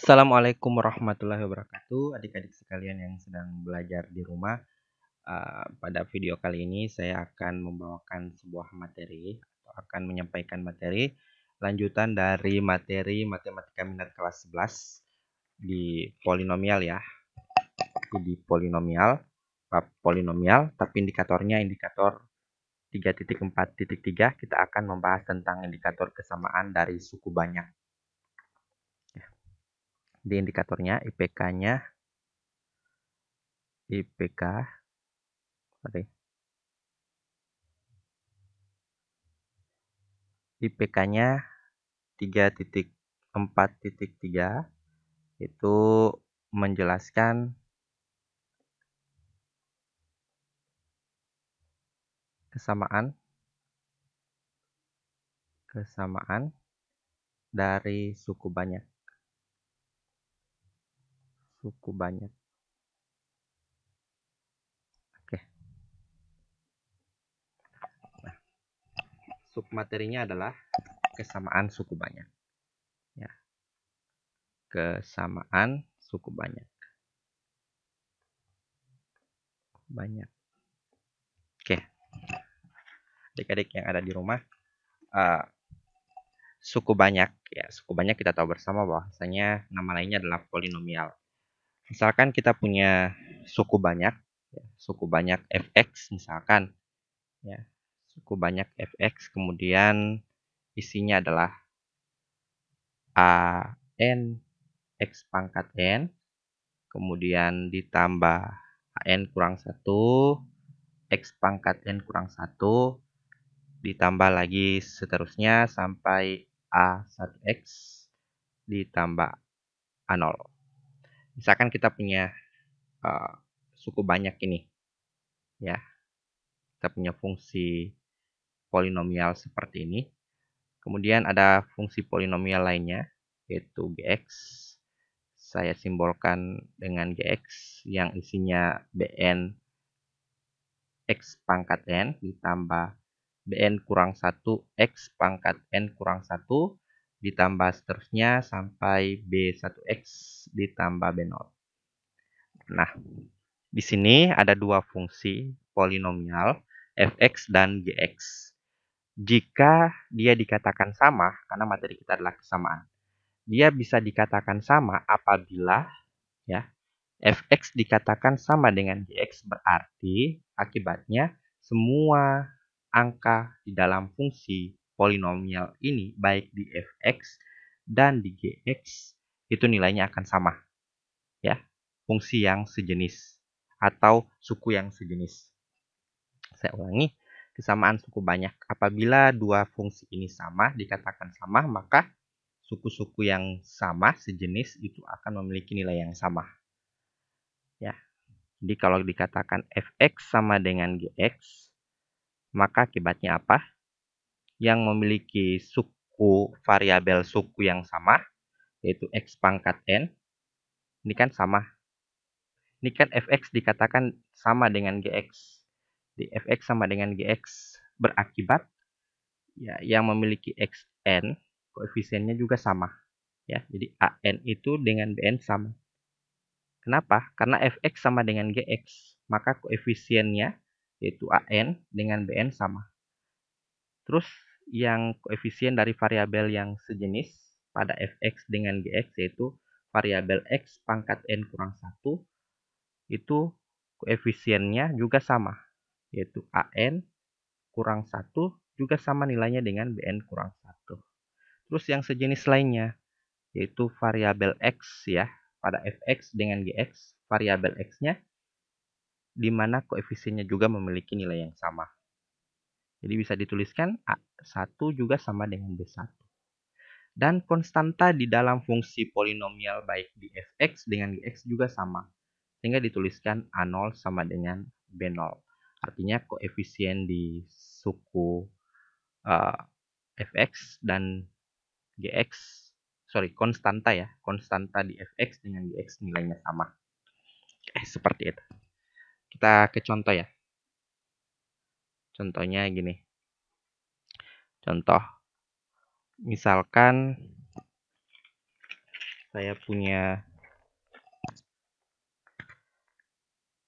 Assalamualaikum warahmatullahi wabarakatuh, adik-adik sekalian yang sedang belajar di rumah. Pada video kali ini saya akan membawakan sebuah materi atau akan menyampaikan materi lanjutan dari materi matematika minat kelas 11 di polinomial ya. Di polinomial, tapi indikatornya indikator 3.4.3. Kita akan membahas tentang indikator kesamaan dari suku banyak. Di indikatornya IPK-nya IPK-nya 3.4.3 itu menjelaskan kesamaan dari suku banyak. Oke. Nah, submaterinya adalah kesamaan suku banyak. Ya. Kesamaan suku banyak. Oke. Adik-adik yang ada di rumah, suku banyak kita tahu bersama bahwasanya nama lainnya adalah polinomial. Misalkan kita punya suku banyak fx misalkan, ya, suku banyak fx, kemudian isinya adalah an x pangkat n, kemudian ditambah an kurang 1, x pangkat n kurang 1, ditambah lagi seterusnya sampai a1x ditambah a0. Misalkan kita punya suku banyak ini, ya, kita punya fungsi polinomial seperti ini. Kemudian ada fungsi polinomial lainnya, yaitu gx. Saya simbolkan dengan gx yang isinya bn x pangkat n ditambah bn kurang 1 x pangkat n kurang 1 ditambah seterusnya sampai b1x ditambah b0. Nah, di sini ada dua fungsi polinomial fx dan gx. Jika dia dikatakan sama, karena materi kita adalah kesamaan, dia bisa dikatakan sama apabila ya fx dikatakan sama dengan gx, berarti akibatnya semua angka di dalam fungsi polinomial ini baik di fx dan di gx itu nilainya akan sama, ya, fungsi yang sejenis atau suku yang sejenis. Saya ulangi, kesamaan suku banyak. Apabila dua fungsi ini sama, dikatakan sama, maka suku-suku yang sama, sejenis, itu akan memiliki nilai yang sama. Ya. Jadi kalau dikatakan fx sama dengan gx, maka akibatnya apa? Yang memiliki variabel suku yang sama, yaitu x pangkat n, ini kan sama. Ini kan fx dikatakan sama dengan gx. Di fx sama dengan gx berakibat ya yang memiliki xn koefisiennya juga sama, ya. Jadi an itu dengan bn sama. Kenapa? Karena fx sama dengan gx, maka koefisiennya yaitu an dengan bn sama. Terus yang koefisien dari variabel yang sejenis pada fx dengan gx yaitu variabel x pangkat n kurang 1, itu koefisiennya juga sama, yaitu an kurang 1 juga sama nilainya dengan bn kurang 1. Terus yang sejenis lainnya, yaitu variabel x, ya, pada fx dengan gx, variabel x-nya di mana koefisiennya juga memiliki nilai yang sama. Jadi bisa dituliskan A1 juga sama dengan B1. Dan konstanta di dalam fungsi polinomial baik di fx dengan gx juga sama. Sehingga dituliskan A0 sama dengan B0. Artinya koefisien di suku fx dan gx, konstanta ya, konstanta di fx dengan gx nilainya sama. Seperti itu. Kita ke contoh ya. Contohnya gini. Contoh, misalkan saya punya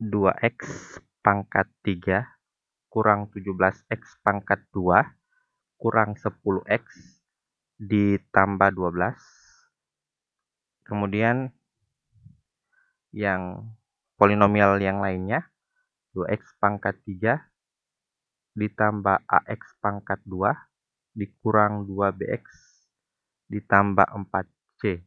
2x pangkat 3 kurang 17x pangkat 2 kurang 10x ditambah 12. Kemudian yang polinomial yang lainnya 2x pangkat 3 ditambah ax pangkat 2 dikurang 2bx ditambah 4c.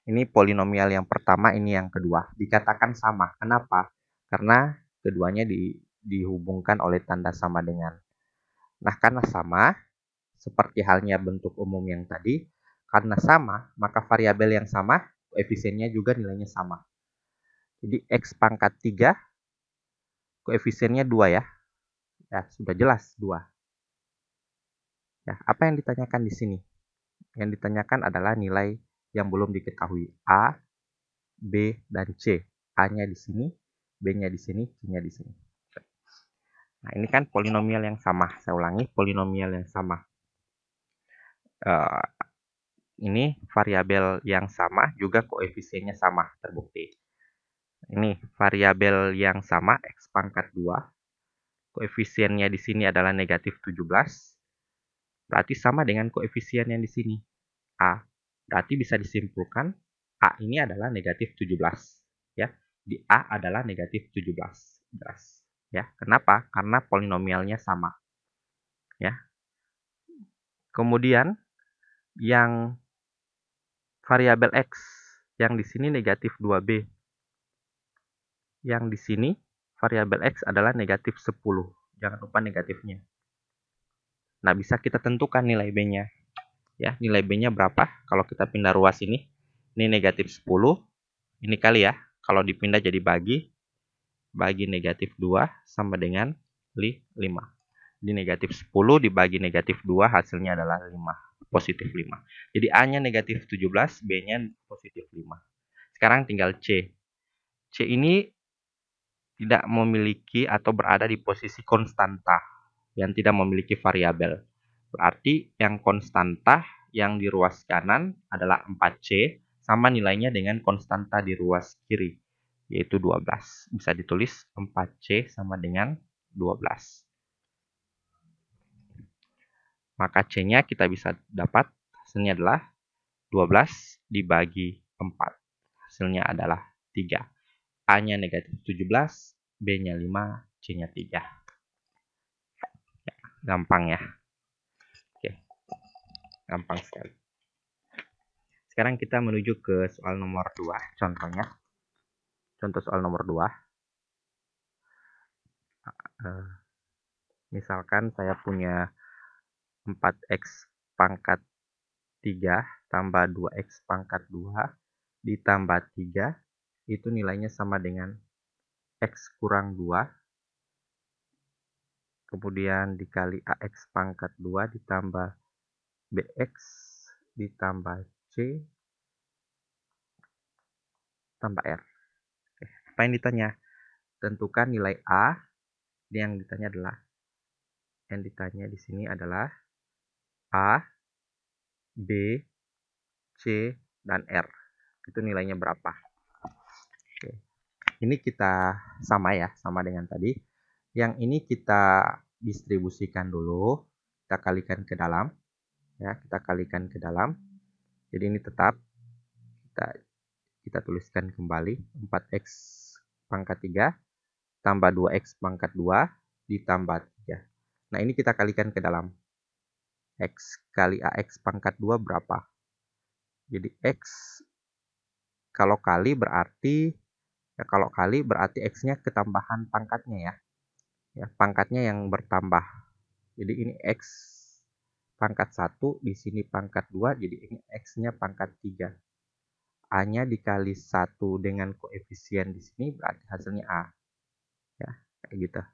Ini polinomial yang pertama, ini yang kedua. Dikatakan sama. Kenapa? Karena keduanya dihubungkan oleh tanda sama dengan. Nah, karena sama, seperti halnya bentuk umum yang tadi, karena sama, maka variabel yang sama, koefisiennya juga nilainya sama. Jadi, x pangkat 3, koefisiennya 2 ya. Ya, sudah jelas 2. Ya, apa yang ditanyakan di sini? Yang ditanyakan adalah nilai yang belum diketahui. A, B, dan C. A-nya di sini, B-nya di sini, C-nya di sini. Nah, ini kan polinomial yang sama. Saya ulangi, polinomial yang sama. Ini variabel yang sama, juga koefisiennya sama, terbukti. Ini variabel yang sama, x pangkat 2. Koefisiennya di sini adalah negatif 17. Berarti sama dengan koefisien yang di sini, A. Berarti bisa disimpulkan, A ini adalah negatif 17. Ya, di A adalah negatif 17. Jelas. Ya, kenapa? Karena polinomialnya sama. Ya. Kemudian yang variabel x yang di sini negatif 2b. Yang di sini variabel x adalah negatif 10. Jangan lupa negatifnya. Nah, bisa kita tentukan nilai b-nya. Ya, nilai b-nya berapa? Kalau kita pindah ruas ini negatif 10. Ini kali ya. Kalau dipindah jadi bagi negatif 2 sama dengan 5. Di negatif 10 dibagi negatif 2 hasilnya adalah 5. Positif 5. Jadi A-nya negatif 17, B-nya positif 5. Sekarang tinggal C. C ini tidak memiliki atau berada di posisi konstanta yang tidak memiliki variabel. Berarti yang konstanta yang di ruas kanan adalah 4C sama nilainya dengan konstanta di ruas kiri, yaitu 12. Bisa ditulis 4C sama dengan 12. Maka C-nya kita bisa dapat, hasilnya adalah 12 dibagi 4. Hasilnya adalah 3. A-nya negatif 17, B-nya 5, C-nya 3. Ya, gampang ya. Oke, gampang sekali. Sekarang kita menuju ke soal nomor 2. Contohnya, contoh soal nomor 2. Misalkan saya punya 4x pangkat 3 tambah 2x pangkat 2 ditambah 3, itu nilainya sama dengan x kurang 2, kemudian dikali ax pangkat 2 ditambah bx ditambah c tambah r. Apa yang ditanya? Tentukan nilai a. Yang ditanya di sini adalah a, b, c, dan r. Itu nilainya berapa? Oke. Ini kita sama ya, sama dengan tadi. Yang ini kita distribusikan dulu, kita kalikan ke dalam. Ya, kita kalikan ke dalam. Jadi ini tetap kita tuliskan kembali 4x pangkat 3 tambah 2x pangkat 2 ditambah 3. Nah, ini kita kalikan ke dalam. X kali AX pangkat 2 berapa? Jadi X kalau kali berarti X-nya ketambahan pangkatnya ya. Ya, pangkatnya yang bertambah. Jadi ini X pangkat 1, di sini pangkat 2, jadi ini X-nya pangkat 3. A-nya dikali 1 dengan koefisien di sini berarti hasilnya A. Ya, kayak gitu.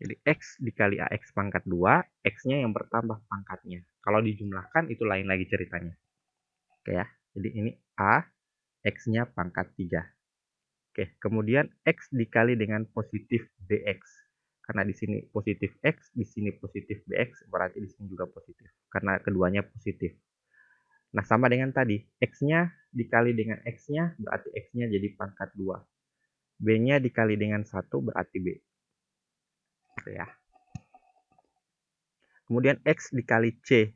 Jadi X dikali AX pangkat 2, X-nya yang bertambah pangkatnya. Kalau dijumlahkan itu lain lagi ceritanya. Oke ya, jadi ini A, X-nya pangkat 3. Oke, kemudian X dikali dengan positif BX. Karena di sini positif X, di sini positif BX, berarti di sini juga positif. Karena keduanya positif. Nah, sama dengan tadi, X-nya dikali dengan X-nya berarti X-nya jadi pangkat 2. B-nya dikali dengan 1 berarti B. Gitu ya. Kemudian X dikali C.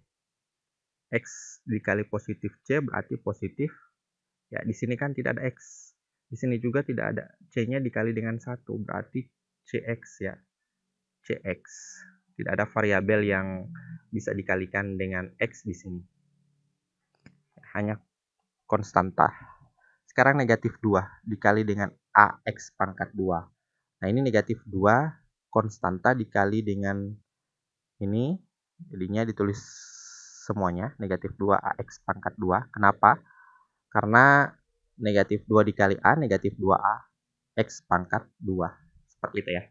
X dikali positif C berarti positif. Ya, di sini kan tidak ada X. Di sini juga tidak ada. C-nya dikali dengan 1 berarti CX ya. CX. Tidak ada variabel yang bisa dikalikan dengan X di sini. Hanya konstanta. Sekarang negatif 2 dikali dengan AX pangkat 2. Nah, ini negatif 2 konstanta dikali dengan ini. Jadinya ditulis semuanya. Negatif 2 AX pangkat 2. Kenapa? Karena negatif 2 dikali A, negatif 2A X pangkat 2. Seperti itu ya.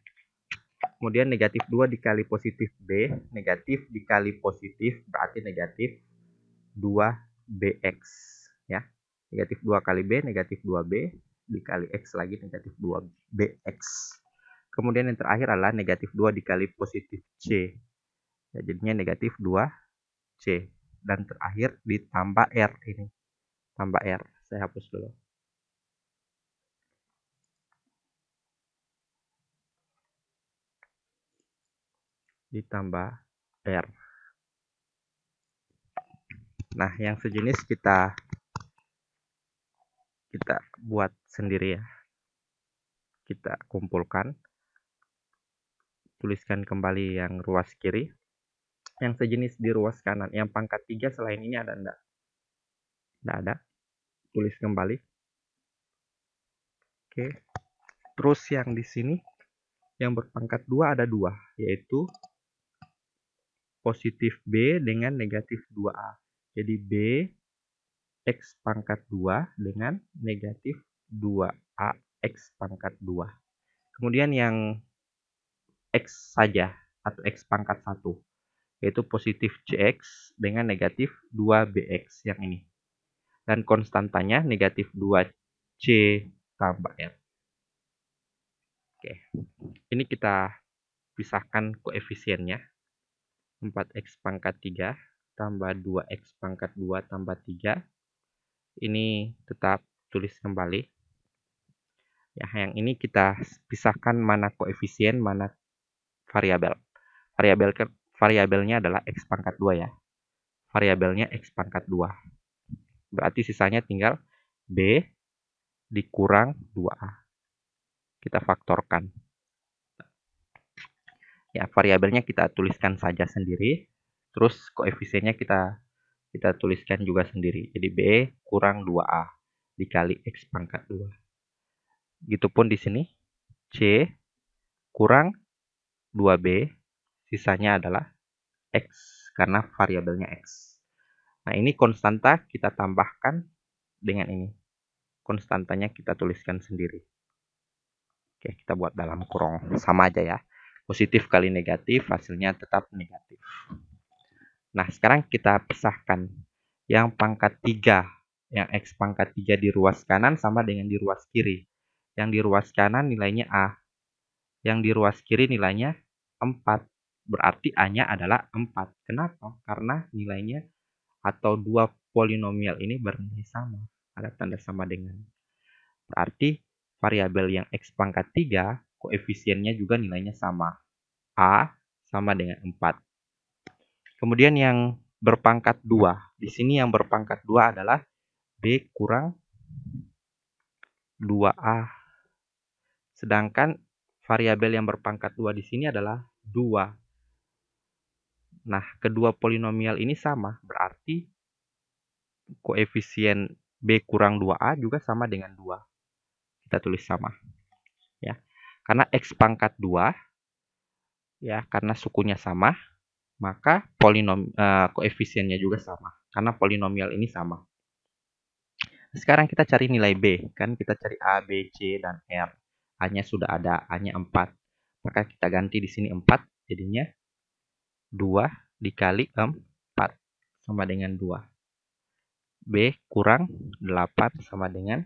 Kemudian negatif 2 dikali positif B, negatif dikali positif berarti negatif 2BX ya. Negatif 2 kali B, negatif 2B dikali X lagi negatif 2BX. Kemudian yang terakhir adalah negatif 2 dikali positif C. Ya, jadinya negatif 2C. Dan terakhir ditambah R ini. Tambah R. Saya hapus dulu. Ditambah R. Nah, yang sejenis kita buat sendiri ya. Kita kumpulkan. Tuliskan kembali yang ruas kiri. Yang sejenis di ruas kanan. Yang pangkat 3 selain ini ada enggak? Enggak ada. Tulis kembali. Oke. Terus yang di sini yang berpangkat 2 ada 2, yaitu positif B dengan negatif 2A. Jadi B X pangkat 2 dengan negatif 2A X pangkat 2. Kemudian yang X saja atau X pangkat 1, yaitu positif CX dengan negatif 2BX yang ini. Dan konstantanya negatif 2C tambah R. Oke, ini kita pisahkan koefisiennya. 4X pangkat 3 tambah 2X pangkat 2 tambah 3. Ini tetap tulis kembali. Ya, yang ini kita pisahkan mana koefisien, mana variabel. Variabelnya adalah X pangkat 2 ya. Variabelnya X pangkat 2. Berarti sisanya tinggal B dikurang 2A. Kita faktorkan. Ya, variabelnya kita tuliskan saja sendiri. Terus koefisiennya kita tuliskan juga sendiri. Jadi B kurang 2A dikali X pangkat 2. Gitupun di sini C kurang 2B, sisanya adalah X karena variabelnya X. Nah, ini konstanta kita tambahkan dengan ini. Konstantanya kita tuliskan sendiri. Oke, kita buat dalam kurung. Sama aja ya. Positif kali negatif, hasilnya tetap negatif. Nah, sekarang kita pisahkan. Yang pangkat 3, yang X pangkat 3 di ruas kanan sama dengan di ruas kiri. Yang di ruas kanan nilainya A. Yang di ruas kiri nilainya 4. Berarti A-nya adalah 4. Kenapa? Karena nilainya atau dua polinomial ini bernilai sama. Ada tanda sama dengan. Berarti variabel yang X pangkat 3, koefisiennya juga nilainya sama. A sama dengan 4. Kemudian yang berpangkat 2. Di sini yang berpangkat 2 adalah B kurang 2A. Sedangkan variabel yang berpangkat 2 di sini adalah 2. Nah, kedua polinomial ini sama. Berarti koefisien B kurang 2A juga sama dengan 2. Kita tulis sama. Ya. Karena X pangkat 2, ya, karena sukunya sama, maka koefisiennya juga sama. Karena polinomial ini sama. Sekarang kita cari nilai B. Kan kita cari A, B, C, dan R. A-nya sudah ada. A-nya 4. Maka kita ganti di sini 4. Jadinya 2 dikali 4 sama dengan 2. B kurang 8 sama dengan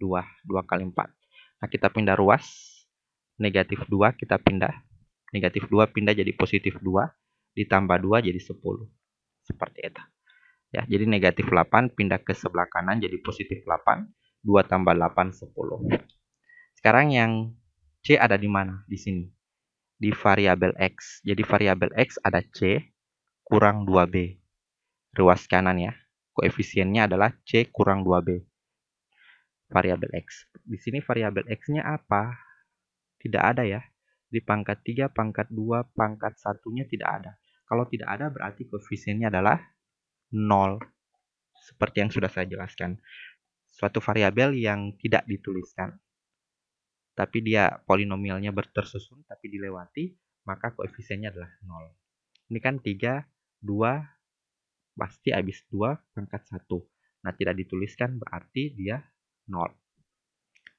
2. 2 kali 4. Nah, kita pindah ruas. Negatif 2 kita pindah. Negatif 2 pindah jadi positif 2. Ditambah 2 jadi 10. Seperti itu. Ya, jadi negatif 8 pindah ke sebelah kanan jadi positif 8. 2 tambah 8, 10. Sekarang yang C ada di mana? Di sini. Di variabel X. Jadi variabel X ada C kurang 2B. Ruas kanan ya. Koefisiennya adalah C kurang 2B. Variabel X. Di sini variabel X-nya apa? Tidak ada ya. Di pangkat 3, pangkat 2, pangkat 1-nya tidak ada. Kalau tidak ada berarti koefisiennya adalah 0. Seperti yang sudah saya jelaskan. Suatu variabel yang tidak dituliskan. Tapi dia polinomialnya tersusun tapi dilewati, maka koefisiennya adalah 0. Ini kan 3, 2, pasti habis 2 pangkat 1. Nah, tidak dituliskan berarti dia 0.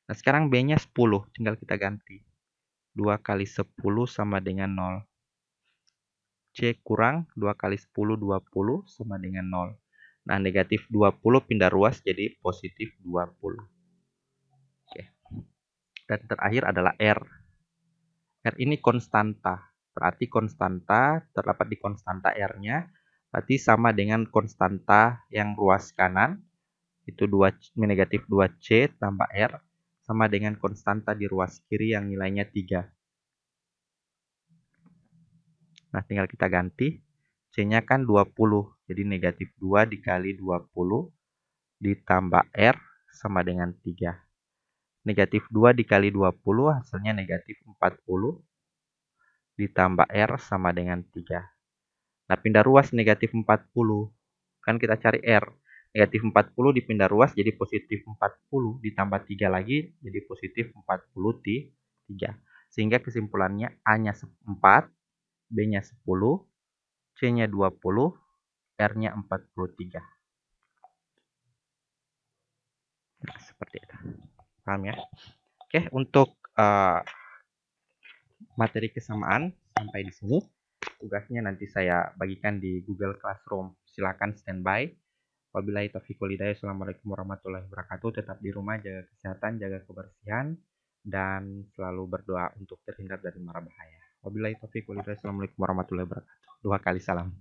Nah, sekarang B-nya 10, tinggal kita ganti. 2 kali 10 sama dengan 0. C kurang 2 kali 10, 20 sama dengan 0. Nah, negatif 20 pindah ruas jadi positif 20. Oke. Dan terakhir adalah R. R ini konstanta. Berarti konstanta terdapat di konstanta R-nya. Berarti sama dengan konstanta yang ruas kanan. Itu negatif 2C tambah R. Sama dengan konstanta di ruas kiri yang nilainya 3. Nah, tinggal kita ganti. C-nya kan 20. Jadi negatif 2 dikali 20 ditambah R sama dengan 3. Negatif 2 dikali 20 hasilnya negatif 40 ditambah R sama dengan 3. Nah, pindah ruas negatif 40. Kan kita cari R. Negatif 40 dipindah ruas jadi positif 40 ditambah 3 lagi jadi positif 40 di 3. Sehingga kesimpulannya A-nya 4, B-nya 10, C-nya 20, R-nya 43. Nah, seperti itu. Paham ya? Oke, untuk materi kesamaan sampai di sini. Tugasnya nanti saya bagikan di Google Classroom. Silakan standby. Wabillahi taufiq walhidayah. Assalamualaikum warahmatullahi wabarakatuh. Tetap di rumah, jaga kesehatan, jaga kebersihan, dan selalu berdoa untuk terhindar dari mara bahaya. Wabillahi taufiq walhidayah. Assalamualaikum warahmatullahi wabarakatuh. 2 kali salam.